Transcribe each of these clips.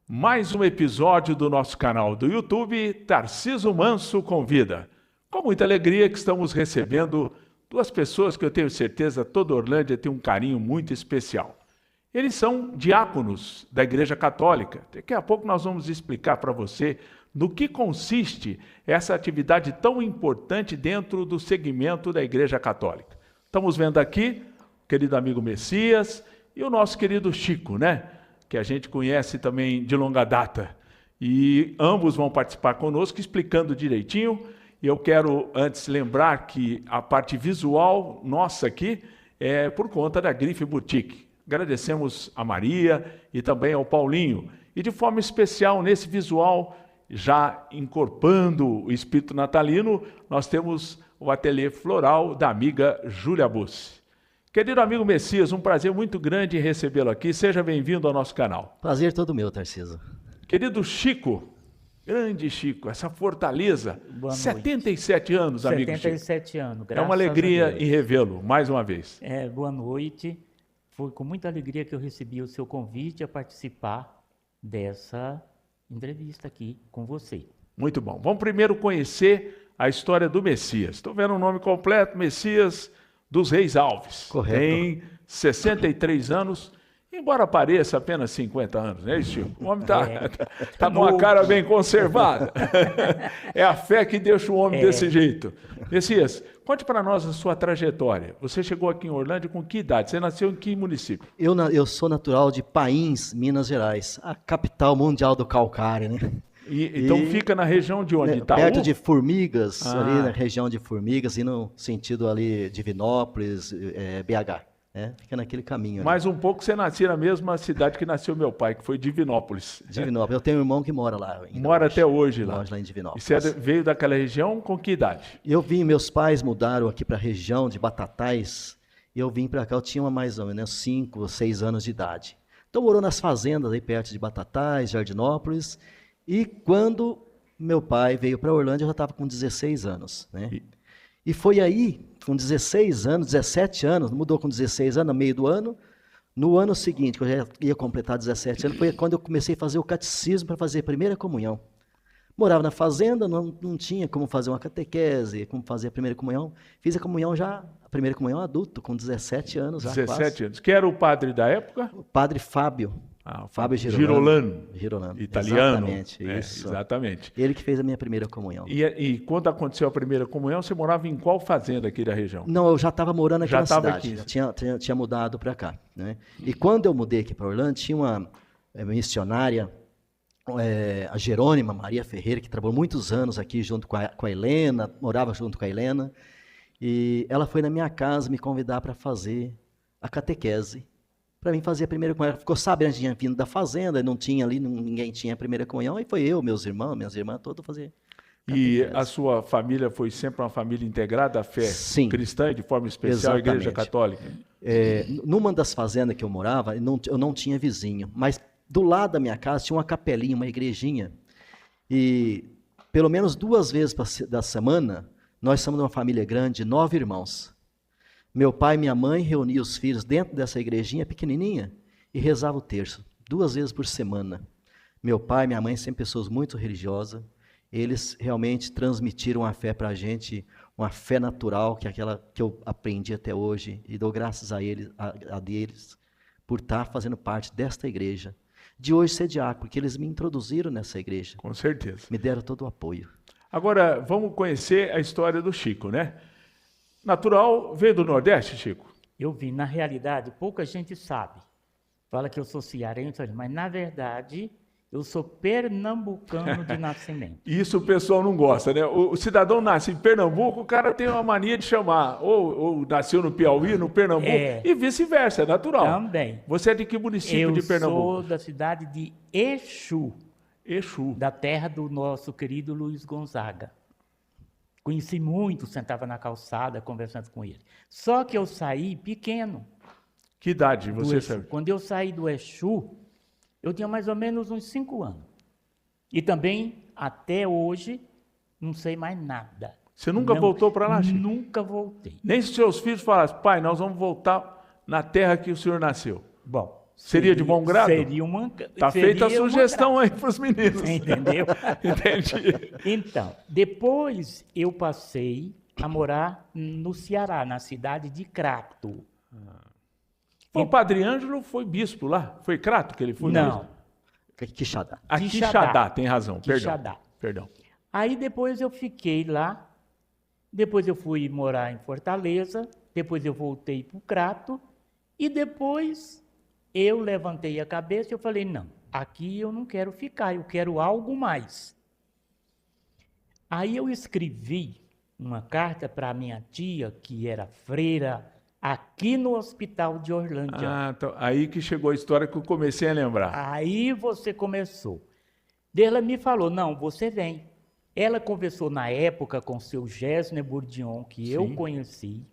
Mais um episódio do nosso canal do YouTube, Tarciso Manso Convida. Com muita alegria que estamos recebendo duas pessoas que eu tenho certeza toda Orlândia tem um carinho muito especial. Eles são diáconos da Igreja Católica. Daqui a pouco nós vamos explicar para você no que consiste essa atividade tão importante dentro do segmento da Igreja Católica. Estamos vendo aqui o querido amigo Messias e o nosso querido Chico, né? Que a gente conhece também de longa data. E ambos vão participar conosco explicando direitinho. E eu quero antes lembrar que a parte visual nossa aqui é por conta da Grife Boutique. Agradecemos a Maria e também ao Paulinho. E de forma especial nesse visual, já incorporando o espírito natalino, nós temos o ateliê floral da amiga Júlia Bussi. Querido amigo Messias, um prazer muito grande recebê-lo aqui. Seja bem-vindo ao nosso canal. Prazer todo meu, Tarciso. Querido Chico, grande Chico, essa fortaleza, Boa noite. 77 anos, amigo Chico. 77 anos, graças É uma alegria a Deus. em revê-lo, mais uma vez. Boa noite. Foi com muita alegria que eu recebi o seu convite a participar dessa entrevista aqui com você. Muito bom. Vamos primeiro conhecer a história do Messias. Estou vendo o nome completo, Messias dos Reis Alves. Correto. Tem 63 anos, embora pareça apenas 50 anos, né, Chico? O homem tá com uma cara bem conservada. É a fé que deixa o homem desse jeito. Messias, conte para nós a sua trajetória. Você chegou aqui em Orlândia com que idade? Você nasceu em que município? Eu sou natural de Pains, Minas Gerais, a capital mundial do calcário, né? Então fica na região de onde? Itaú? Perto de Formigas, ali na região de Formigas, e no sentido ali Divinópolis, BH. Fica naquele caminho. Mais um pouco você nascia na mesma cidade que nasceu meu pai, que foi Divinópolis. Divinópolis. Eu tenho um irmão que mora lá. Mora até hoje lá. Mora lá em Divinópolis. E você veio daquela região com que idade? Meus pais mudaram aqui para a região de Batatais, e eu vim para cá, eu tinha mais ou menos 5 ou 6 anos de idade. Então morou nas fazendas aí perto de Batatais, Jardinópolis, e quando meu pai veio para Orlândia, eu já estava com 16 anos, né? E foi aí, com 16 anos, 17 anos, mudou com 16 anos, no meio do ano. No ano seguinte, que eu já ia completar 17 anos, foi quando eu comecei a fazer o catecismo para fazer a primeira comunhão. Morava na fazenda, não tinha como fazer uma catequese, como fazer a primeira comunhão. Fiz a primeira comunhão adulto, com 17 anos. 17 anos. Quem era o padre da época? O padre Fábio. Fábio Girolano. Italiano. Exatamente, isso. Exatamente. Ele que fez a minha primeira comunhão. E quando aconteceu a primeira comunhão, você morava em qual fazenda aqui da região? Não, eu já estava morando aqui na cidade. Aqui. Já tinha mudado para cá, né? E quando eu mudei aqui para Orlândia, tinha uma missionária, a Jerônima Maria Ferreira, que trabalhou muitos anos aqui junto com a Helena, morava junto com a Helena, e ela foi na minha casa me convidar para fazer a catequese, para mim fazer a primeira comunhão. Ela ficou sabendo, tinha vindo da fazenda, não tinha ali, ninguém tinha a primeira comunhão, e foi eu, minhas irmãs, todos fazer catequese. E a sua família foi sempre uma família integrada à fé Sim, cristã, e de forma especial a Igreja Católica? Numa das fazendas que eu morava, eu não tinha vizinho, mas do lado da minha casa tinha uma capelinha, uma igrejinha, e pelo menos 2 vezes da semana, nós somos uma família grande, 9 irmãos. Meu pai e minha mãe reuniam os filhos dentro dessa igrejinha pequenininha e rezavam o terço, 2 vezes por semana. Meu pai e minha mãe, sempre pessoas muito religiosas, eles realmente transmitiram a fé para a gente, uma fé natural, que é aquela que eu aprendi até hoje, e dou graças a eles, a deles, por estar fazendo parte desta igreja. De hoje ser diácono, porque eles me introduziram nessa igreja. Com certeza. Me deram todo o apoio. Agora, vamos conhecer a história do Chico, né? Natural, veio do Nordeste, Chico? Eu vim, na realidade, pouca gente sabe. Fala que eu sou cearense, mas na verdade eu sou pernambucano de nascimento. Isso o pessoal não gosta, né? O cidadão nasce em Pernambuco, o cara tem uma mania de chamar, ou nasceu no Piauí, no Pernambuco, e vice-versa, é natural. Também. Você é de que município de Pernambuco? Eu sou da cidade de Exu. Exu. Da terra do nosso querido Luiz Gonzaga. Conheci muito, sentava na calçada conversando com ele. Só que eu saí pequeno. Que idade você sabe? Quando eu saí do Exu, eu tinha mais ou menos uns 5 anos. E também, até hoje, não sei mais nada. Você nunca voltou para lá, Chico? Nunca voltei. Nem se seus filhos falassem, pai, nós vamos voltar na terra que o senhor nasceu. Bom, Seria de bom grado? Seria uma... Tá feita a sugestão aí para os meninos. Entendeu? Entendi. Então, depois eu passei a morar no Ceará, na cidade de Crato. O Padre Ângelo foi bispo lá? Foi Crato que ele foi? Não. Quixadá. Quixadá, tem razão. Quixadá. Perdão. Aí depois eu fiquei lá, depois eu fui morar em Fortaleza, depois eu voltei para o Crato, e depois eu levantei a cabeça e eu falei, não, aqui eu não quero ficar, eu quero algo mais. Aí eu escrevi uma carta para minha tia, que era freira, aqui no Hospital de Orlândia. Ah, então, aí que chegou a história que eu comecei a lembrar. Aí você começou. Ela me falou, não, você vem. Ela conversou na época com o seu Gésner Bourdion, que eu conheci,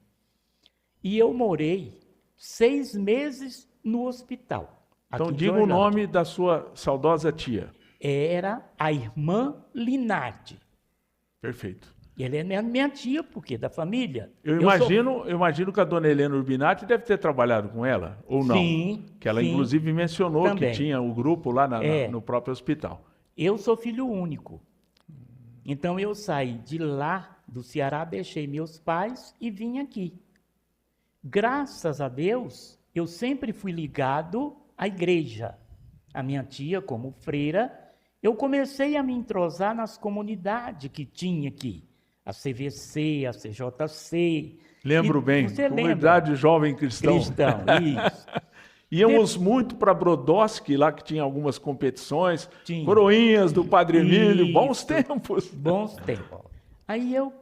e eu morei 6 meses no hospital. Então diga o nome da sua saudosa tia. Era a irmã Linardi. Perfeito. E ela é minha tia, porque é da família. Eu imagino que a dona Helena Urbinati deve ter trabalhado com ela, ou não? Sim. Que ela, sim, inclusive, mencionou também. que tinha o grupo lá no próprio hospital. Eu sou filho único. Então eu saí de lá, do Ceará, deixei meus pais e vim aqui. Graças a Deus, eu sempre fui ligado à igreja. A minha tia, como freira, eu comecei a me entrosar nas comunidades que tinha aqui. A CVC, a CJC. Lembro bem, Comunidade Jovem Cristão. Isso. Íamos muito para Brodowski, lá que tinha algumas competições, Tinha. Coroinhas do Padre Emílio, bons tempos. Bons tempos. Aí eu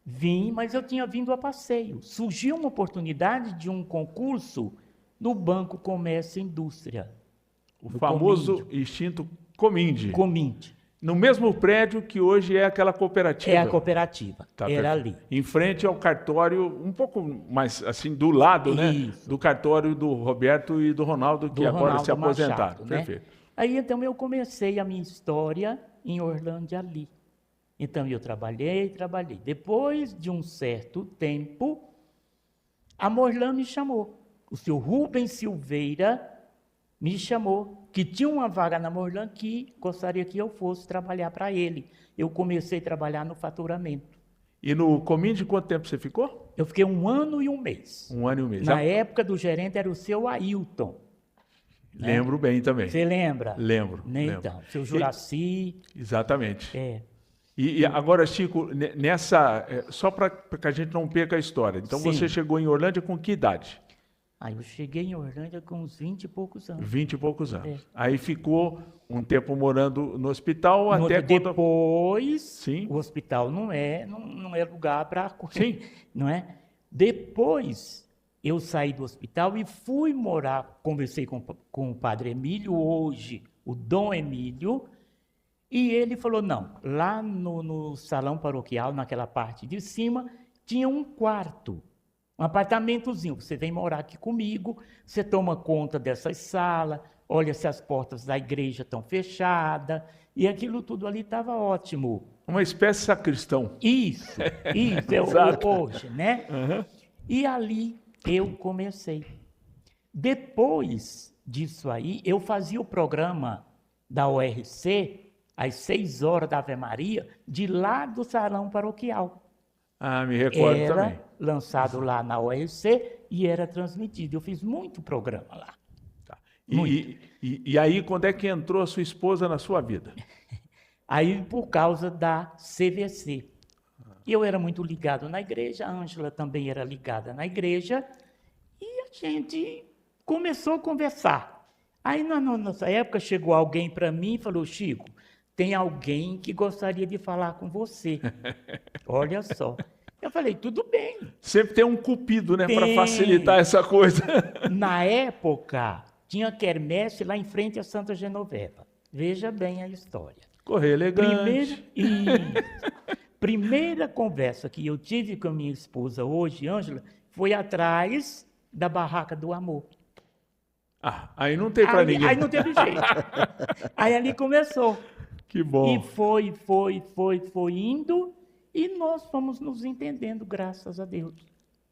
vim, mas eu tinha vindo a passeio. Surgiu uma oportunidade de um concurso no Banco Comércio e Indústria. O famoso extinto Cominde. Cominde. No mesmo prédio que hoje é aquela cooperativa. É a cooperativa, Tá, era perfeito. ali. Em frente ao cartório, um pouco mais assim, do lado, né? Isso. Do cartório do Roberto e do Ronaldo, que agora Ronaldo se aposentaram. Machado, né? Perfeito. Aí então eu comecei a minha história em Orlândia ali. Então eu trabalhei. Depois de um certo tempo, a Morlan me chamou. O senhor Rubens Silveira me chamou, que tinha uma vaga na Morlan que gostaria que eu fosse trabalhar para ele. Eu comecei a trabalhar no faturamento. E no Cominde, quanto tempo você ficou? Eu fiquei 1 ano e 1 mês. 1 ano e 1 mês. Na época do gerente era o seu Ailton. Lembro bem também. Você lembra? Lembro. Então, seu Juraci. Exatamente. É. E agora, Chico, só para que a gente não perca a história. Então, Sim. você chegou em Orlândia com que idade? Aí eu cheguei em Orlândia com uns 20 e poucos anos. 20 e poucos anos. É. Aí ficou um tempo morando no hospital até quando... Depois, Sim. o hospital não é lugar para... Sim. Não é? Depois, eu saí do hospital e fui morar, conversei com o Padre Emílio, hoje o Dom Emílio, e ele falou, não, lá no salão paroquial, naquela parte de cima, tinha um quarto, um apartamentozinho. Você vem morar aqui comigo, você toma conta dessas salas, olha se as portas da igreja estão fechadas, e aquilo tudo ali estava ótimo. Uma espécie de sacristão. Isso, Exato. hoje, né? Uhum. E ali eu comecei. Depois disso aí, eu fazia o programa da ORC, às 6 horas da Ave Maria, de lá do salão paroquial. Ah, me recordo Era também. lançado lá na ORC e era transmitido. Eu fiz muito programa lá. Tá. E aí, quando é que entrou a sua esposa na sua vida? Aí, por causa da CVC. Eu era muito ligado na igreja, a Ângela também era ligada na igreja, e a gente começou a conversar. Aí, na nossa época, chegou alguém para mim e falou, Chico, tem alguém que gostaria de falar com você. Olha só. Eu falei, tudo bem. Sempre tem um cupido, né, para facilitar essa coisa. Na época, tinha quermesse lá em frente à Santa Genoveva. Veja bem a história. Correio elegante. Primeira conversa que eu tive com a minha esposa hoje, Ângela, foi atrás da Barraca do Amor. Ah, aí não tem para ninguém. Aí não teve jeito. Aí ali começou. Que bom. E foi indo, e nós fomos nos entendendo, graças a Deus.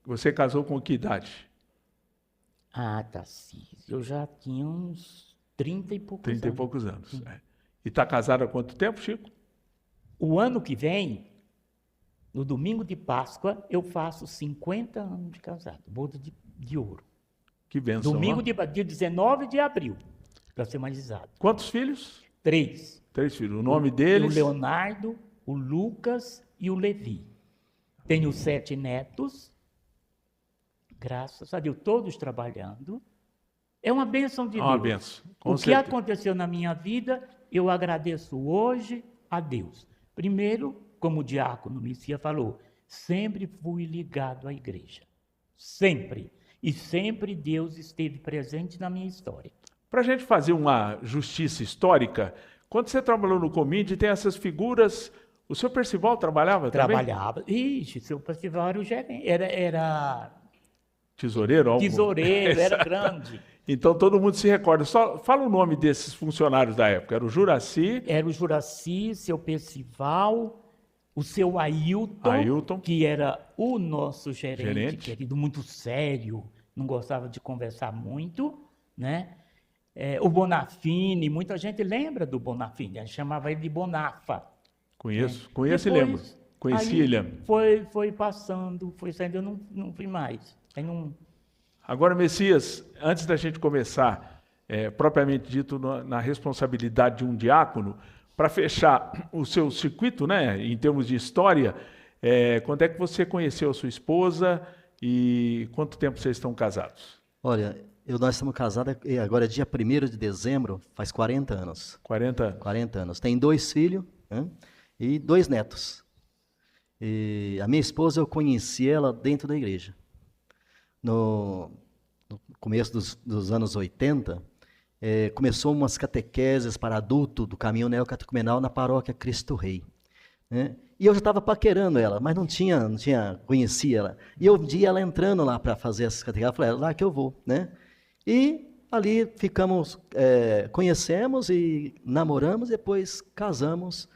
Você casou com que idade? Tarcísio, eu já tinha uns 30 e poucos 30 e anos. poucos anos. É. E está casado há quanto tempo, Chico? O ano que vem, no domingo de Páscoa, eu faço 50 anos de casado, boda de ouro. Que bênção. Domingo, ó. dia 19 de abril, para ser mais exato. Quantos filhos? 3. 3 filhos. O nome deles? O Leonardo, o Lucas e o Levi. Tenho 7 netos, graças a Deus, todos trabalhando. É uma bênção de É uma Deus. bênção, com O que certeza. aconteceu na minha vida, eu agradeço hoje a Deus. Primeiro, como o diácono Messias falou, sempre fui ligado à igreja. Sempre. E sempre Deus esteve presente na minha história. Para a gente fazer uma justiça histórica, quando você trabalhou no Comid, tem essas figuras. O senhor Percival trabalhava também? Trabalhava. Ixi, seu Percival era o gerente. Era Tesoureiro? Algo... tesoureiro, era grande. Então todo mundo se recorda. Só fala o nome desses funcionários da época. Era o Juraci. Era o Juraci, seu Percival, o seu Ailton, que era o nosso gerente, querido, muito sério, não gostava de conversar muito, né? O Bonafini, muita gente lembra do Bonafini, a gente chamava ele de Bonafa. Conheço Depois, e lembro. Conheci e lembro. Foi passando, foi saindo, eu não fui mais. Aí não... Agora, Messias, antes da gente começar, propriamente dito, na responsabilidade de um diácono, para fechar o seu circuito, né, em termos de história, quando é que você conheceu a sua esposa e quanto tempo vocês estão casados? Olha, nós estamos casados, agora é dia 1º de dezembro, faz 40 anos. 40 anos. 40 anos. Tem 2 filhos, né, e 2 netos. E a minha esposa, eu conheci ela dentro da igreja. No começo dos anos 80, começou umas catequeses para adulto do caminho neocatecumenal na paróquia Cristo Rei. Né? E eu já estava paquerando ela, mas não conhecia ela. E eu vi ela entrando lá para fazer essas catequeses, eu falei, lá que eu vou. Né? E ali ficamos, conhecemos e namoramos, depois casamos.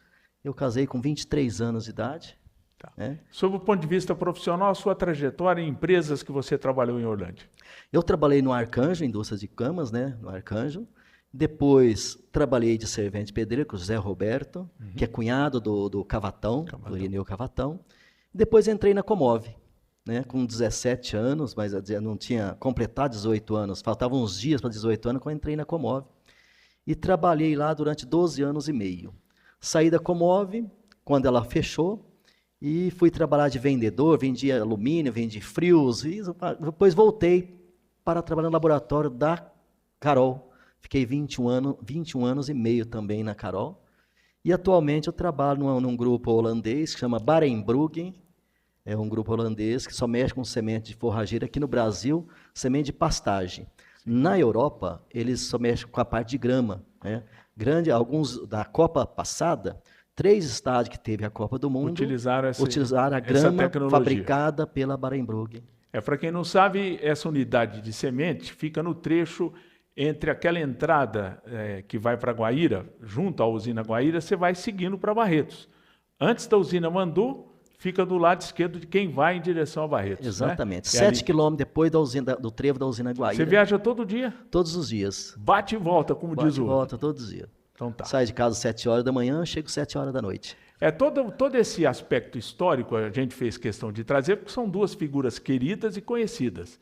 Eu casei com 23 anos de idade. Tá. Sob o ponto de vista profissional, a sua trajetória em empresas que você trabalhou em Orlândia? Eu trabalhei no Arcanjo, indústria de camas, né, no Arcanjo. Depois trabalhei de servente pedreiro com o José Roberto, que é cunhado do Cavatão, do Irineu Cavatão. Depois entrei na Comove, né, com 17 anos, mas eu não tinha completado 18 anos, faltavam uns dias para 18 anos quando entrei na Comove. E trabalhei lá durante 12 anos e meio. Saí da Comove quando ela fechou, e fui trabalhar de vendedor, vendia alumínio, vendia frios, e depois voltei para trabalhar no laboratório da Carol. Fiquei 21 anos e meio também na Carol. E atualmente eu trabalho num grupo holandês que chama Barenbruggen. É um grupo holandês que só mexe com semente de forrageira. Aqui no Brasil, semente de pastagem. Na Europa, eles só mexem com a parte de grama. Né? Alguns da Copa passada, 3 estádios que teve a Copa do Mundo utilizaram a grama fabricada pela Barenbruggen. Para quem não sabe, essa unidade de semente fica no trecho entre aquela entrada que vai para Guaíra, junto à usina Guaíra, você vai seguindo para Barretos. Antes da usina Mandu, fica do lado esquerdo de quem vai em direção a Barretos. Exatamente. Né? 7 quilômetros depois do trevo da usina Guaíra. Você viaja todo dia? Todos os dias. Bate e volta, como diz o outro. Bate e volta todos os dias. Então tá. Saio de casa às 7 horas da manhã, chego às 7 horas da noite. Todo esse aspecto histórico a gente fez questão de trazer, porque são 2 figuras queridas e conhecidas.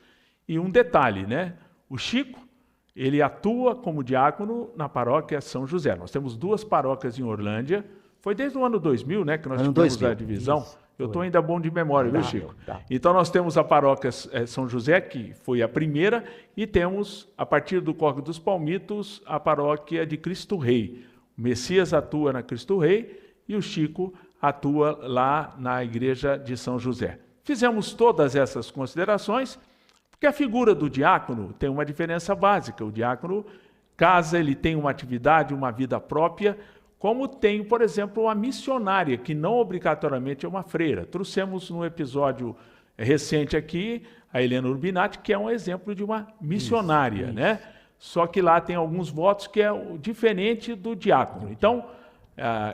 E um detalhe, né? O Chico, ele atua como diácono na paróquia São José. Nós temos 2 paróquias em Orlândia. Foi desde o ano 2000, né, que nós tivemos a divisão. Isso, eu estou ainda bom de memória, viu, Chico? Tá. Então nós temos a paróquia São José, que foi a primeira, e temos, a partir do Córrego dos Palmitos, a paróquia de Cristo Rei. O Messias atua na Cristo Rei e o Chico atua lá na igreja de São José. Fizemos todas essas considerações, porque a figura do diácono tem uma diferença básica. O diácono casa, ele tem uma atividade, uma vida própria, como tem, por exemplo, a missionária, que não obrigatoriamente é uma freira. Trouxemos no episódio recente aqui a Helena Urbinati, que é um exemplo de uma missionária, né? Só que lá tem alguns votos que é diferente do diácono. Então,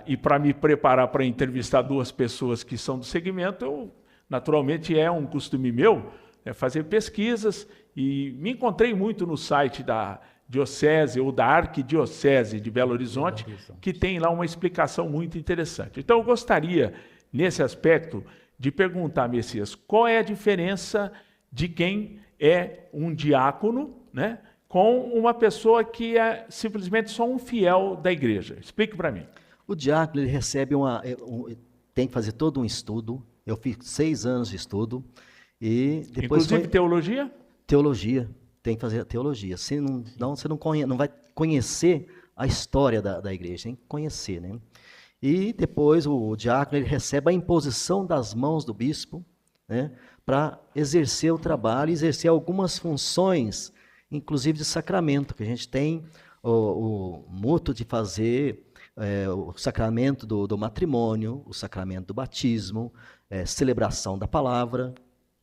e para me preparar para entrevistar 2 pessoas que são do segmento, naturalmente é um costume meu fazer pesquisas e me encontrei muito no site da Diocese ou da Arquidiocese de Belo Horizonte, que tem lá uma explicação muito interessante. Então, eu gostaria, nesse aspecto, de perguntar, Messias, qual é a diferença de quem é um diácono, né, com uma pessoa que é simplesmente só um fiel da igreja? Explique para mim. O diácono, ele recebe tem que fazer todo um estudo. Eu fiz 6 anos de estudo. E depois inclusive teologia? Teologia. Tem que fazer teologia. Senão você não vai conhecer a história da igreja. Tem que conhecer, né? E depois o diácono, ele recebe a imposição das mãos do bispo, né, para exercer o trabalho, exercer algumas funções, inclusive de sacramento, que a gente tem o mútuo de fazer o sacramento do matrimônio, o sacramento do batismo, celebração da palavra,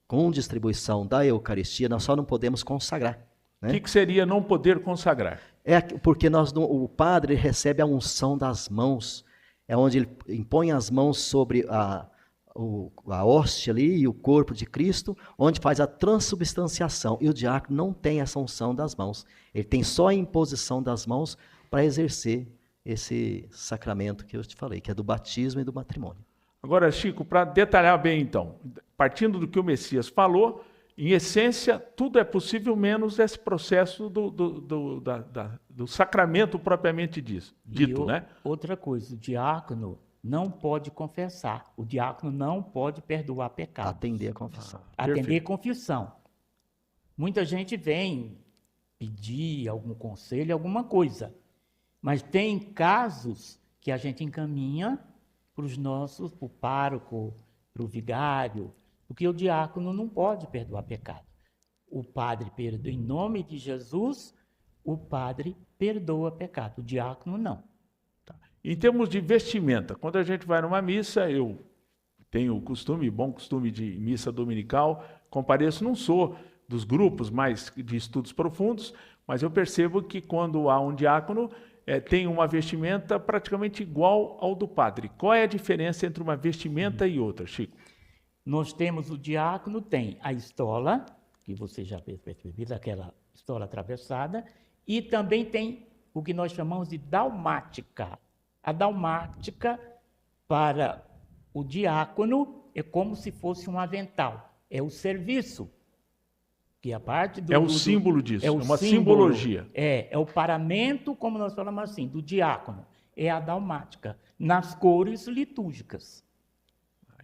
com distribuição da Eucaristia. Nós só não podemos consagrar. Né? O que seria não poder consagrar? Porque o padre recebe a unção das mãos, é onde ele impõe as mãos sobre a hóstia ali e o corpo de Cristo, onde faz a transubstanciação. E o diácono não tem essa unção das mãos. Ele tem só a imposição das mãos para exercer esse sacramento que eu te falei, que é do batismo e do matrimônio. Agora, Chico, para detalhar bem então, partindo do que o Messias falou, em essência, tudo é possível menos esse processo do sacramento propriamente dito, né? Outra coisa, o diácono não pode confessar, o diácono não pode perdoar pecado. Atender a confissão. Atender a confissão. Muita gente vem pedir algum conselho, alguma coisa, mas tem casos que a gente encaminha para o pároco, para o vigário, porque o diácono não pode perdoar pecado. O padre perdoa, em nome de Jesus, o padre perdoa pecado, o diácono não. Tá. Em termos de vestimenta, quando a gente vai numa missa, eu tenho o bom costume de missa dominical, compareço, não sou dos grupos mais de estudos profundos, mas eu percebo que quando há um diácono, tem uma vestimenta praticamente igual ao do padre. Qual é a diferença entre uma vestimenta e outra, Chico? Nós temos o diácono, tem a estola, que você já fez percebido, aquela estola atravessada, e também tem o que nós chamamos de dalmática. A dalmática, para o diácono, é como se fosse um avental. É o serviço. Que a parte é o símbolo disso, é uma simbologia. É o paramento, como nós falamos assim, do diácono. É a dalmática, nas cores litúrgicas.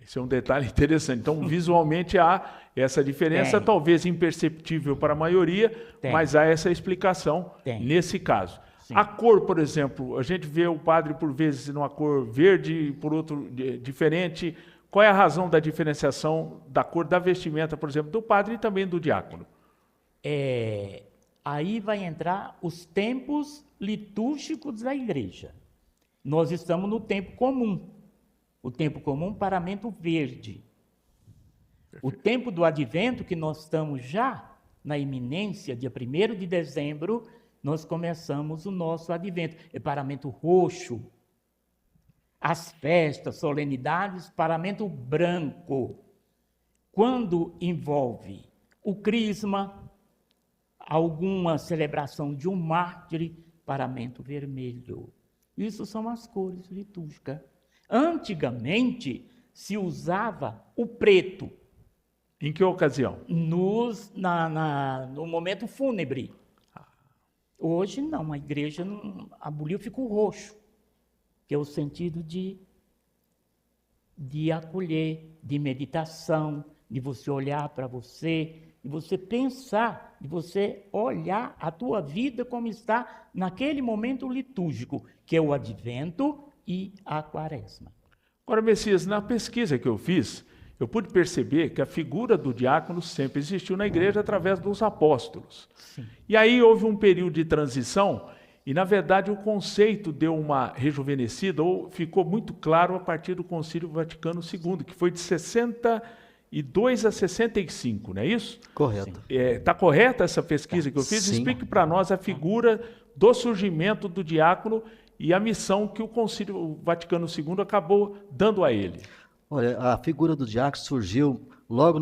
Esse é um detalhe interessante. Então, visualmente há essa diferença, talvez imperceptível para a maioria, mas há essa explicação nesse caso. Sim. A cor, por exemplo, a gente vê o padre por vezes numa cor verde, por outro diferente. Qual é a razão da diferenciação da cor da vestimenta, por exemplo, do padre e também do diácono? Aí vai entrar os tempos litúrgicos da igreja. Nós estamos no tempo comum. O tempo comum, paramento verde. Perfeito. O tempo do advento, que nós estamos já na iminência, dia 1º de dezembro, nós começamos o nosso advento. É paramento roxo. As festas, solenidades, paramento branco. Quando envolve o crisma, alguma celebração de um mártir, paramento vermelho. Isso são as cores litúrgicas. Antigamente, se usava o preto. Em que ocasião? No momento fúnebre. Hoje não, a igreja aboliu, fica o roxo, que é o sentido de acolher, de meditação, de você olhar para você, de você pensar, de você olhar a tua vida como está naquele momento litúrgico, que é o advento e a quaresma. Agora, Messias, na pesquisa que eu fiz, eu pude perceber que a figura do diácono sempre existiu na igreja através dos apóstolos. Sim. E aí houve um período de transição e, na verdade, o conceito deu uma rejuvenescida ou ficou muito claro a partir do Concílio Vaticano II, que foi de 62 a 65, não é isso? Correto. Está correta essa pesquisa que eu fiz? Sim. Explique para nós a figura do surgimento do diácono e a missão que o Concílio Vaticano II acabou dando a ele. Olha, a figura do diácono surgiu logo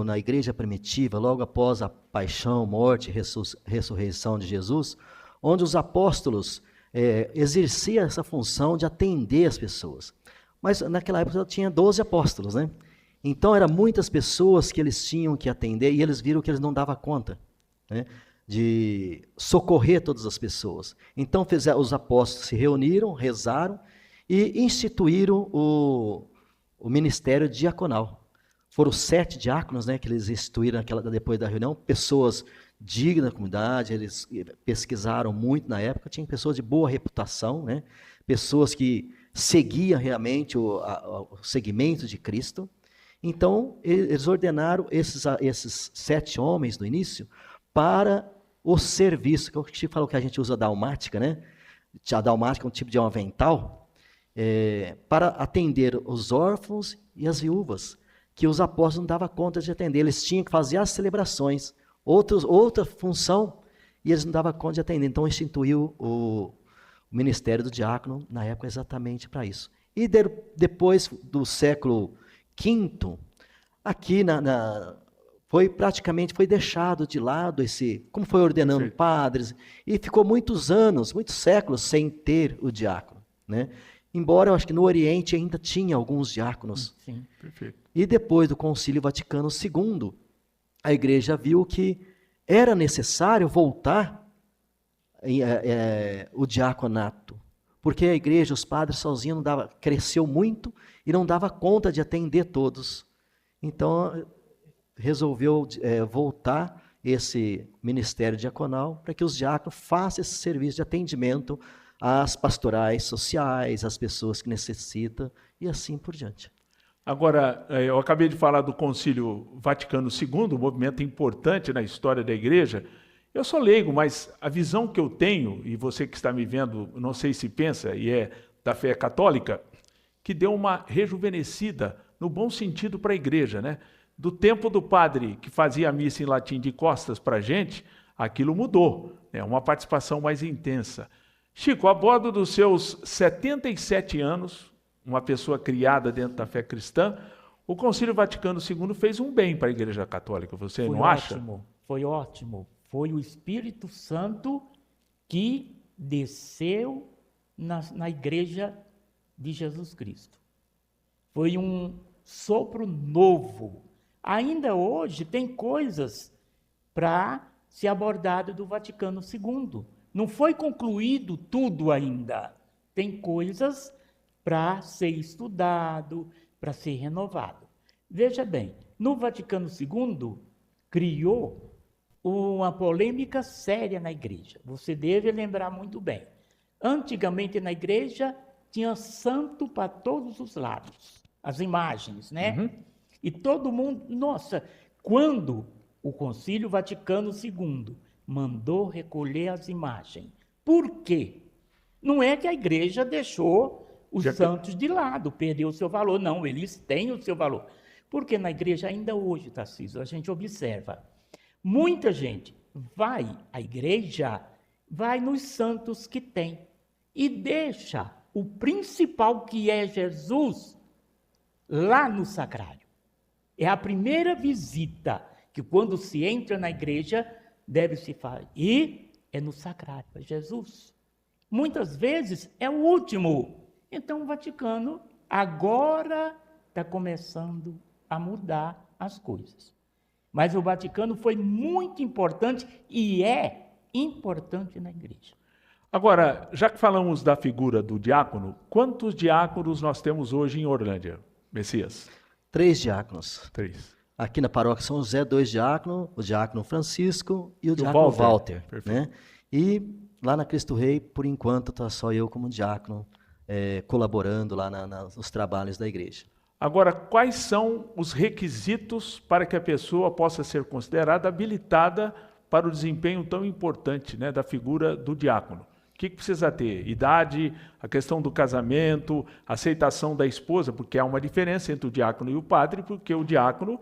na igreja primitiva, logo após a paixão, morte e ressurreição de Jesus, onde os apóstolos exerciam essa função de atender as pessoas. Mas naquela época só tinha 12 apóstolos, né? Então eram muitas pessoas que eles tinham que atender e eles viram que eles não davam conta, né, de socorrer todas as pessoas. Então os apóstolos se reuniram, rezaram e instituíram o ministério diaconal. Foram 7 diáconos, né, que eles instituíram depois da reunião, pessoas dignas da comunidade, eles pesquisaram muito na época, tinha pessoas de boa reputação, né, pessoas que seguiam realmente o segmento de Cristo. Então, eles ordenaram esses 7 homens no início para o serviço, que o Chico falou que a gente usa a dalmática, né? A dalmática é um tipo de um avental, para atender os órfãos e as viúvas, que os apóstolos não davam conta de atender. Eles tinham que fazer as celebrações, outra função, e eles não davam conta de atender. Então, instituiu o ministério do diácono, na época, exatamente para isso. E depois do século V, aqui praticamente foi deixado de lado como foi ordenando padres, e ficou muitos anos, muitos séculos sem ter o diácono, né? Embora eu acho que no Oriente ainda tinha alguns diáconos. Sim, perfeito. E depois do Concílio Vaticano II, a igreja viu que era necessário voltar o diaconato, porque a igreja, os padres sozinhos cresceu muito e não dava conta de atender todos. Então, resolveu voltar esse ministério diaconal para que os diáconos façam esse serviço de atendimento às pastorais sociais, às pessoas que necessitam e assim por diante. Agora, eu acabei de falar do Concílio Vaticano II, um movimento importante na história da igreja. Eu sou leigo, mas a visão que eu tenho, e você que está me vendo, não sei se pensa, e é da fé católica, que deu uma rejuvenescida, no bom sentido, para a igreja, né? Do tempo do padre que fazia a missa em latim de costas para a gente, aquilo mudou, né? Uma participação mais intensa. Chico, a bordo dos seus 77 anos, uma pessoa criada dentro da fé cristã, o Concílio Vaticano II fez um bem para a Igreja Católica, você não acha? Foi ótimo. Foi o Espírito Santo que desceu na Igreja de Jesus Cristo. Foi um sopro novo. Ainda hoje tem coisas para ser abordado do Vaticano II. Não foi concluído tudo ainda. Tem coisas para ser estudado, para ser renovado. Veja bem, no Vaticano II criou uma polêmica séria na igreja. Você deve lembrar muito bem. Antigamente na igreja tinha santo para todos os lados, as imagens, né? Uhum. E todo mundo, nossa, quando o Concílio Vaticano II mandou recolher as imagens, por quê? Não é que a igreja deixou os santos de lado, perdeu o seu valor, não, eles têm o seu valor. Porque na igreja ainda hoje, Tarcísio, a gente observa, muita gente vai à igreja, vai nos santos que tem e deixa o principal, que é Jesus, lá no sacrário. É a primeira visita que quando se entra na igreja deve se fazer, e é no sacrário, é Jesus. Muitas vezes é o último. Então o Vaticano agora está começando a mudar as coisas. Mas o Vaticano foi muito importante e é importante na igreja. Agora, já que falamos da figura do diácono, quantos diáconos nós temos hoje em Orlândia, Messias? 3 diáconos. 3. Aqui na paróquia São José, 2 diáconos, o diácono Francisco e o diácono Walter. Né? E lá na Cristo Rei, por enquanto, está só eu como diácono, colaborando lá nos trabalhos da igreja. Agora, quais são os requisitos para que a pessoa possa ser considerada habilitada para o desempenho tão importante, né, da figura do diácono? O que precisa ter? Idade, a questão do casamento, aceitação da esposa, porque há uma diferença entre o diácono e o padre, porque o diácono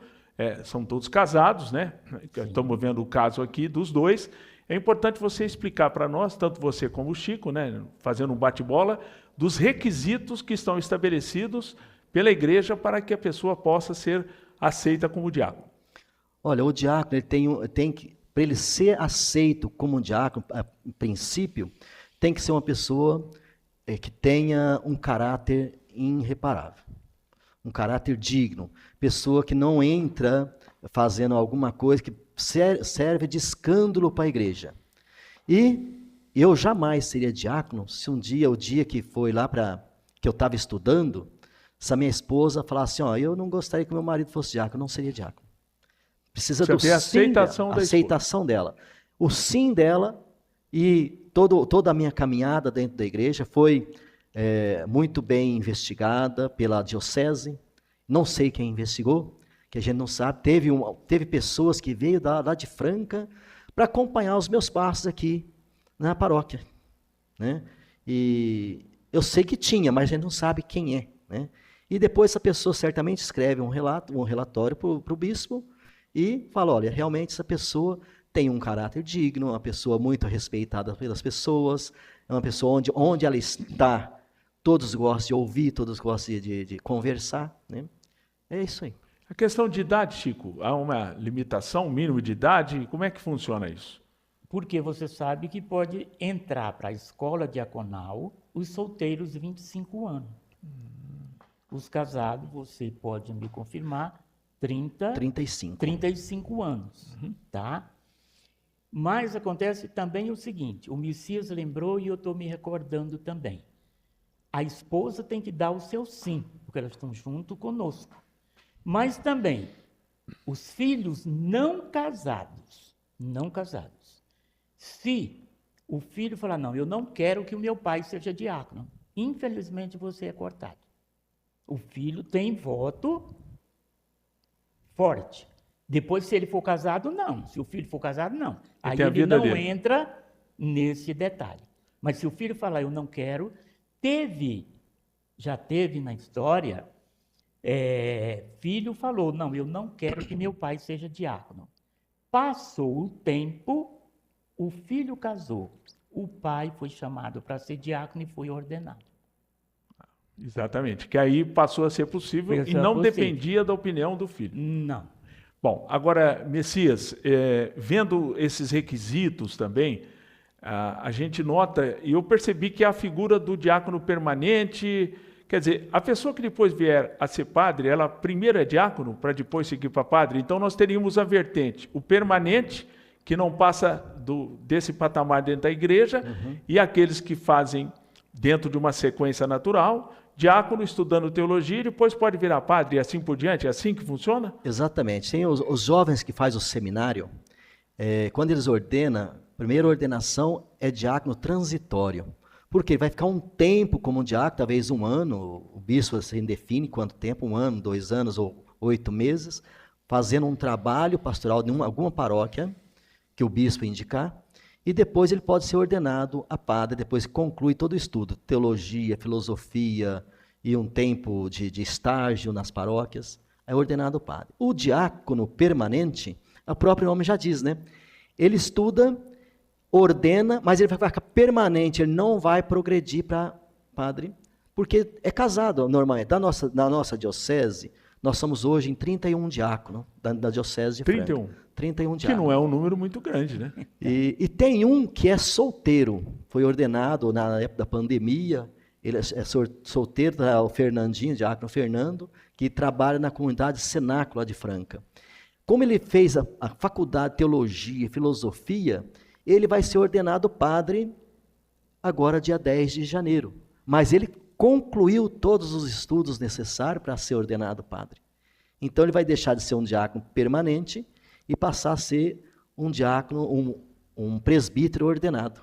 são todos casados, né? Sim. Estamos vendo o caso aqui dos dois. É importante você explicar para nós, tanto você como o Chico, né, fazendo um bate-bola, dos requisitos que estão estabelecidos pela igreja para que a pessoa possa ser aceita como diácono? Olha, o diácono tem que, para ele ser aceito como diácono, a princípio, tem que ser uma pessoa que tenha um caráter irreparável, um caráter digno, pessoa que não entra fazendo alguma coisa que serve de escândalo para a igreja. E eu jamais seria diácono se um dia, o dia que foi lá que eu estava estudando, se a minha esposa falasse, ó, eu não gostaria que meu marido fosse diácono, eu não seria diácono. Precisa do sim aceitação dela. O sim dela e toda a minha caminhada dentro da igreja foi muito bem investigada pela diocese. Não sei quem investigou, que a gente não sabe. Teve pessoas que veio lá de Franca para acompanhar os meus passos aqui na paróquia, né? E eu sei que tinha, mas a gente não sabe quem é, né? E depois essa pessoa certamente escreve um relatório para o bispo e fala, olha, realmente essa pessoa tem um caráter digno, uma pessoa muito respeitada pelas pessoas, é uma pessoa onde ela está, todos gostam de ouvir, todos gostam de conversar, né? É isso aí. A questão de idade, Chico, há uma limitação, um mínimo de idade? Como é que funciona isso? Porque você sabe que pode entrar para a escola diaconal os solteiros de 25 anos. Os casados, você pode me confirmar, 35 anos, tá? Mas acontece também o seguinte, o Messias lembrou e eu estou me recordando também. A esposa tem que dar o seu sim, porque elas estão junto conosco. Mas também, os filhos não casados, se o filho falar, não, eu não quero que o meu pai seja diácono, infelizmente você é cortado. O filho tem voto forte. Depois, se ele for casado, não. Se o filho for casado, não. Aí ele não entra nesse detalhe. Mas se o filho falar, eu não quero, já teve na história, filho falou, não, eu não quero que meu pai seja diácono. Passou o tempo, o filho casou, o pai foi chamado para ser diácono e foi ordenado. Exatamente, que aí passou a ser possível e não dependia da opinião do filho. Não. Bom, agora, Messias, vendo esses requisitos também, a gente nota, e eu percebi que a figura do diácono permanente, quer dizer, a pessoa que depois vier a ser padre, ela primeiro é diácono para depois seguir para padre, então nós teríamos a vertente, o permanente, que não passa desse patamar dentro da igreja, e aqueles que fazem dentro de uma sequência natural, diácono estudando teologia e depois pode virar padre e assim por diante, é assim que funciona? Exatamente. Tem os jovens que fazem o seminário, quando eles ordenam, a primeira ordenação é diácono transitório. Porque vai ficar um tempo como diácono, talvez um ano, o bispo assim define quanto tempo, 1 ano, 2 anos ou 8 meses, fazendo um trabalho pastoral em alguma paróquia que o bispo indicar, e depois ele pode ser ordenado a padre, depois que conclui todo o estudo, teologia, filosofia e um tempo de estágio nas paróquias, é ordenado padre. O diácono permanente, o próprio nome já diz, né? Ele estuda, ordena, mas ele vai ficar permanente, ele não vai progredir para padre, porque é casado normalmente. Na nossa diocese, nós somos hoje em 31 diáconos da diocese de Franca. 31 diáconos. Que não é um número muito grande, né? E tem um que é solteiro, foi ordenado na época da pandemia, ele é solteiro, o Fernandinho, o diácono Fernando, que trabalha na comunidade Cenáculo de Franca. Como ele fez a faculdade de teologia e filosofia, ele vai ser ordenado padre agora dia 10 de janeiro. Mas ele concluiu todos os estudos necessários para ser ordenado padre. Então ele vai deixar de ser um diácono permanente e passar a ser um diácono, um presbítero ordenado.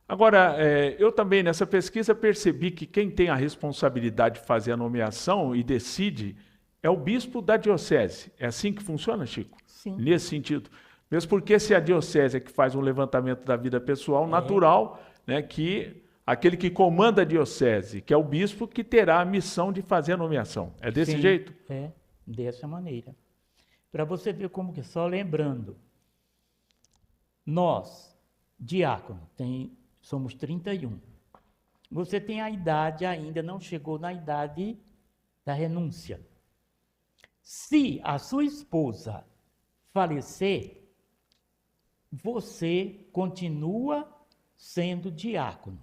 Agora, eu também nessa pesquisa percebi que quem tem a responsabilidade de fazer a nomeação e decide é o bispo da diocese. É assim que funciona, Chico? Sim. Nesse sentido. Mesmo porque se a diocese é que faz um levantamento da vida pessoal, natural, né, que aquele que comanda a diocese, que é o bispo, que terá a missão de fazer a nomeação. É desse jeito? É, dessa maneira. Para você ver como que, só lembrando, nós, diácono, somos 31. Você tem a idade ainda, não chegou na idade da renúncia. Se a sua esposa falecer, você continua sendo diácono.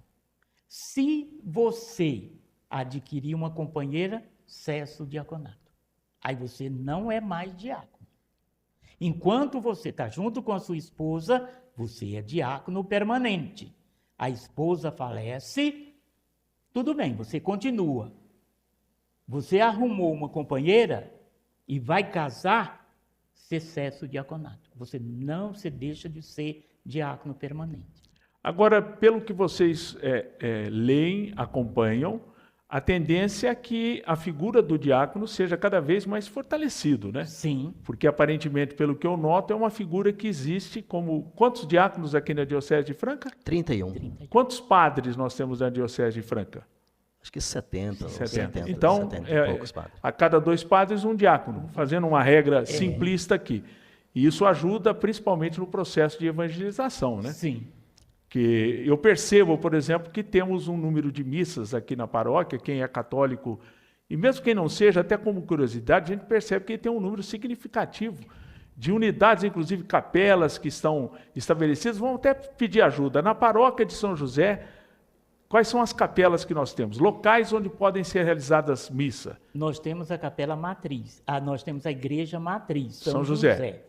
Se você adquirir uma companheira, cessa o diaconato. Aí você não é mais diácono. Enquanto você está junto com a sua esposa, você é diácono permanente. A esposa falece, tudo bem, você continua. Você arrumou uma companheira e vai casar, você cessa o diaconato. Você não se deixa de ser diácono permanente. Agora, pelo que vocês leem, acompanham, a tendência é que a figura do diácono seja cada vez mais fortalecido, né? Sim. Porque aparentemente, pelo que eu noto, é uma figura que existe como... Quantos diáconos aqui na Diocese de Franca? 31. Quantos padres nós temos na Diocese de Franca? Acho que 70. 70. Então, 70 e poucos padres. a cada 2 padres, um diácono, fazendo uma regra simplista aqui. E isso ajuda principalmente no processo de evangelização, né? Sim. Que eu percebo, por exemplo, que temos um número de missas aqui na paróquia, quem é católico, e mesmo quem não seja, até como curiosidade, a gente percebe que tem um número significativo de unidades, inclusive capelas que estão estabelecidas. Vamos até pedir ajuda. Na paróquia de São José, quais são as capelas que nós temos? Locais onde podem ser realizadas missas. Nós temos a capela matriz, nós temos a igreja matriz, São José.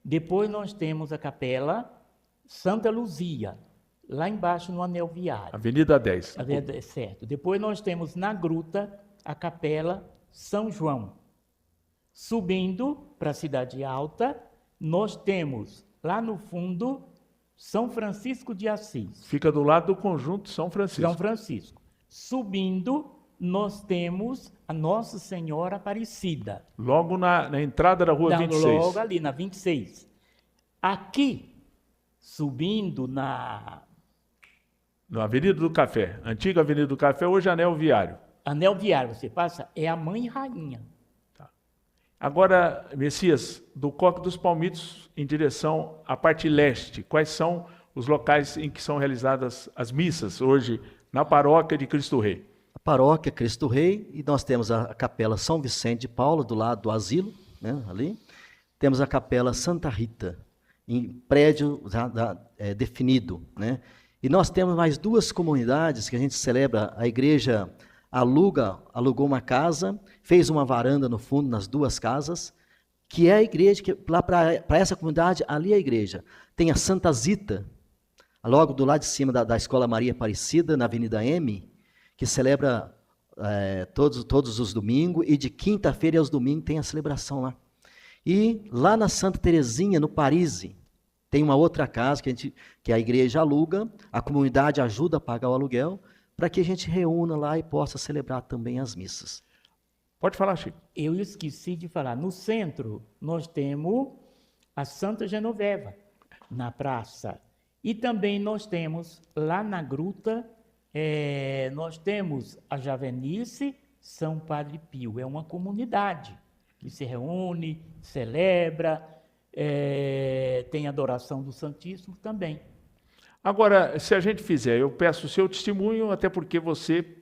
Depois nós temos a capela Santa Luzia, lá embaixo no Anel Viário. Avenida 10. Certo. Depois nós temos na gruta a capela São João. Subindo para a Cidade Alta, nós temos lá no fundo São Francisco de Assis. Fica do lado do conjunto São Francisco. São Francisco. Subindo, nós temos a Nossa Senhora Aparecida. Logo na entrada da rua 26. Logo ali, na 26. Aqui, subindo na Avenida do Café. Antiga Avenida do Café, hoje Anel Viário. Anel Viário, você passa, é a Mãe Rainha. Tá. Agora, Messias, do Coque dos Palmitos em direção à parte leste, quais são os locais em que são realizadas as missas hoje na paróquia de Cristo Rei? A paróquia Cristo Rei, e nós temos a capela São Vicente de Paulo, do lado do asilo, né, ali. Temos a capela Santa Rita, em prédio definido, né? E nós temos mais 2 comunidades que a gente celebra. A igreja alugou uma casa, fez uma varanda no fundo nas 2 casas, que é a igreja, que lá para essa comunidade, ali é a igreja. Tem a Santa Zita, logo do lado de cima da Escola Maria Aparecida, na Avenida M, que celebra todos os domingos, e de quinta-feira aos domingos tem a celebração lá. E lá na Santa Terezinha, no Parise, tem uma outra casa que a igreja aluga, a comunidade ajuda a pagar o aluguel, para que a gente reúna lá e possa celebrar também as missas. Pode falar, Chico. Eu esqueci de falar. No centro, nós temos a Santa Genoveva, na praça. E também nós temos, lá na gruta, nós temos a Javenice São Padre Pio. É uma comunidade que se reúne, celebra, tem adoração do Santíssimo também. Agora, se a gente fizer, eu peço o seu testemunho, até porque você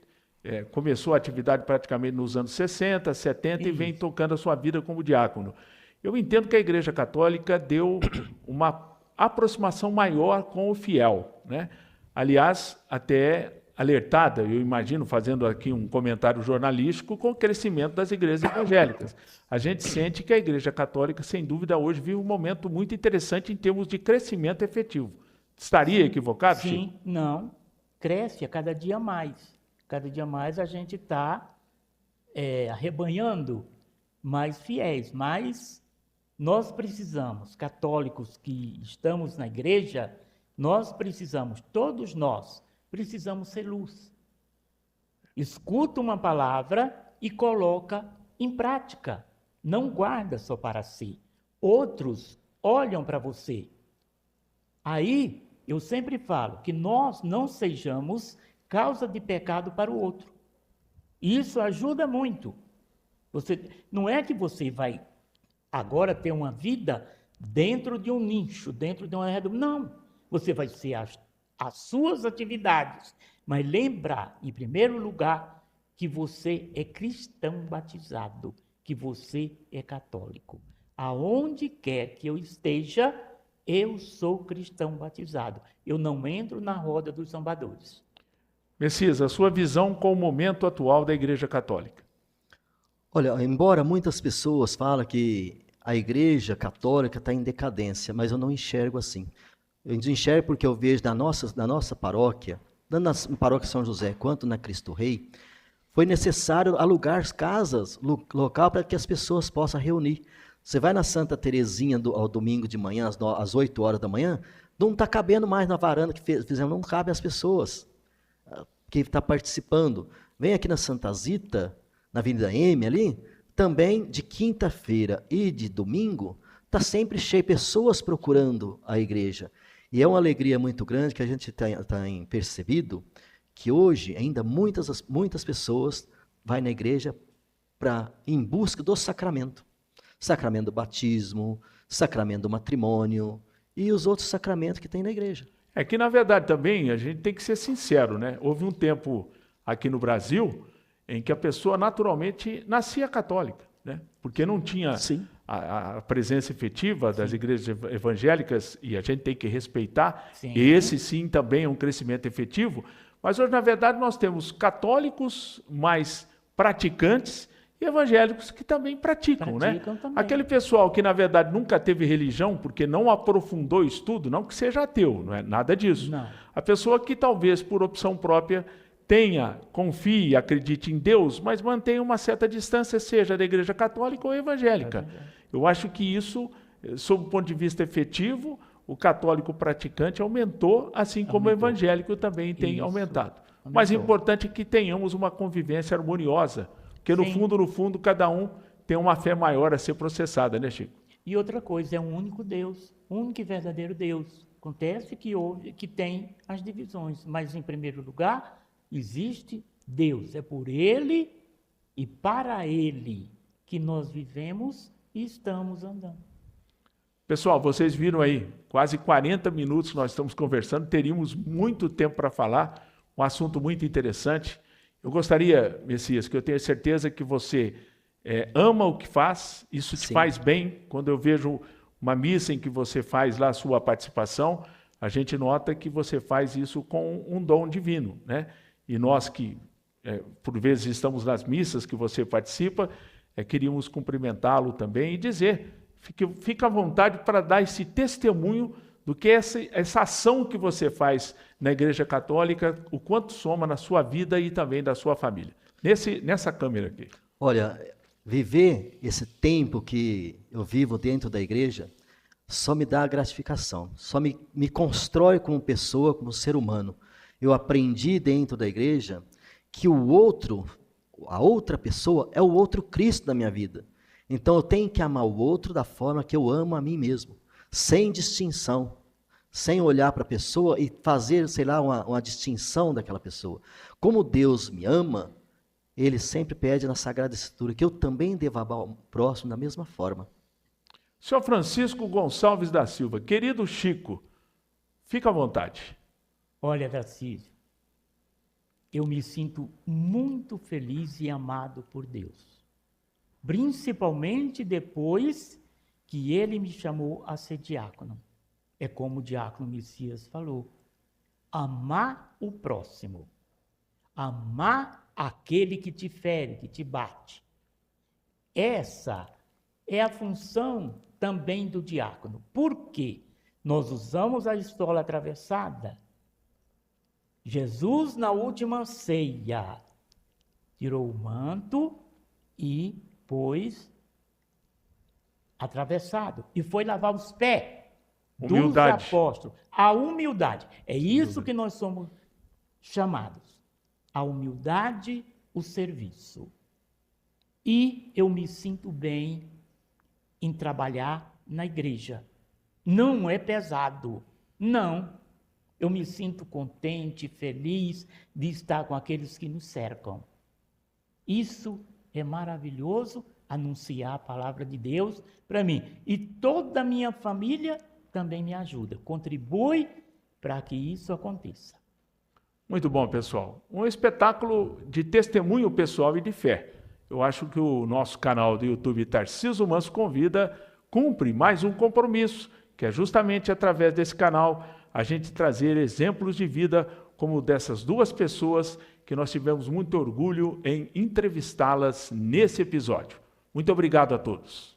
começou a atividade praticamente nos anos 60, 70 e vem tocando a sua vida como diácono. Eu entendo que a Igreja Católica deu uma aproximação maior com o fiel, né? Aliás, até alertada, eu imagino, fazendo aqui um comentário jornalístico, com o crescimento das igrejas evangélicas. A gente sente que a Igreja Católica, sem dúvida, hoje vive um momento muito interessante em termos de crescimento efetivo. Estaria equivocado, Chico? Sim, não. Cresce a cada dia mais. Cada dia mais a gente está arrebanhando mais fiéis, mas nós precisamos, católicos que estamos na igreja, nós precisamos, todos nós, precisamos ser luz. Escuta uma palavra e coloca em prática. Não guarda só para si. Outros olham para você. Aí, eu sempre falo que nós não sejamos causa de pecado para o outro. Isso ajuda muito. Não é que você vai agora ter uma vida dentro de um nicho, dentro de uma redoma. Não. Você vai ser as suas atividades. Mas lembrar, em primeiro lugar, que você é cristão batizado, que você é católico. Aonde quer que eu esteja, eu sou cristão batizado. Eu não entro na roda dos zombadores. Messias, a sua visão com o momento atual da Igreja Católica? Olha, embora muitas pessoas falem que a Igreja Católica está em decadência, mas eu não enxergo assim. Eu enxergo porque eu vejo na nossa paróquia, tanto na paróquia São José quanto na Cristo Rei, foi necessário alugar casas, local para que as pessoas possam reunir. Você vai na Santa Terezinha ao domingo de manhã, às 8 horas da manhã, não está cabendo mais na varanda que fizemos, não cabe as pessoas que estão participando. Vem aqui na Santa Zita, na Avenida M ali, também de quinta-feira e de domingo, está sempre cheio, pessoas procurando a igreja. E é uma alegria muito grande que a gente tem percebido que hoje ainda muitas pessoas vão na igreja em busca do sacramento. Sacramento do batismo, sacramento do matrimônio e os outros sacramentos que tem na igreja. É que, na verdade, também a gente tem que ser sincero, né? Houve um tempo aqui no Brasil em que a pessoa naturalmente nascia católica, né? Porque não tinha a presença efetiva das igrejas evangélicas, e a gente tem que respeitar. Esse sim também é um crescimento efetivo, mas hoje, na verdade, nós temos católicos mais praticantes e evangélicos que também praticam, né? Também. Aquele pessoal que, na verdade, nunca teve religião, porque não aprofundou o estudo, não que seja ateu, não é nada disso. Não. A pessoa que talvez, por opção própria, confie, acredite em Deus, mas mantenha uma certa distância, seja da Igreja Católica ou evangélica. Eu acho que isso, sob o ponto de vista efetivo, o católico praticante aumentou, assim como o evangélico também tem aumentado. Mas é importante que tenhamos uma convivência harmoniosa, porque no fundo, cada um tem uma fé maior a ser processada, né, Chico? E outra coisa, é um único Deus, um único e verdadeiro Deus. Acontece que tem as divisões, mas em primeiro lugar, existe Deus. É por Ele e para Ele que nós vivemos e estamos andando. Pessoal, vocês viram aí, quase 40 minutos nós estamos conversando, teríamos muito tempo para falar, um assunto muito interessante. Eu gostaria, Messias, que eu tenho certeza que você ama o que faz, isso te faz bem. Quando eu vejo uma missa em que você faz lá a sua participação, a gente nota que você faz isso com um dom divino, né? E nós que, por vezes, estamos nas missas que você participa, queríamos cumprimentá-lo também e dizer, fica à vontade para dar esse testemunho do que essa ação que você faz na Igreja Católica, o quanto soma na sua vida e também da sua família. Nessa câmera aqui. Olha, viver esse tempo que eu vivo dentro da igreja só me dá gratificação, só me constrói como pessoa, como ser humano. Eu aprendi dentro da igreja que a outra pessoa é o outro Cristo da minha vida. Então eu tenho que amar o outro da forma que eu amo a mim mesmo, sem distinção, sem olhar para a pessoa e fazer, sei lá, uma distinção daquela pessoa. Como Deus me ama, Ele sempre pede na Sagrada Escritura que eu também deva amar o próximo da mesma forma. Senhor Francisco Gonçalves da Silva, querido Chico, fica à vontade. Olha, Tarcísio, eu me sinto muito feliz e amado por Deus. Principalmente depois que Ele me chamou a ser diácono. É como o diácono Messias falou, amar o próximo, amar aquele que te fere, que te bate. Essa é a função também do diácono. Por quê? Nós usamos a estola atravessada. Jesus, na última ceia, tirou o manto e pôs atravessado. E foi lavar os pés dos apóstolos. A humildade. É isso que nós somos chamados. A humildade, o serviço. E eu me sinto bem em trabalhar na igreja. Não é pesado. Não. Eu me sinto contente, feliz de estar com aqueles que nos cercam. Isso é maravilhoso, anunciar a palavra de Deus para mim. E toda a minha família também me ajuda, contribui para que isso aconteça. Muito bom, pessoal. Um espetáculo de testemunho pessoal e de fé. eu acho que o nosso canal do YouTube Tarciso Manso Convida cumpre mais um compromisso, que é justamente através desse canal a gente trazer exemplos de vida como dessas duas pessoas que nós tivemos muito orgulho em entrevistá-las nesse episódio. Muito obrigado a todos.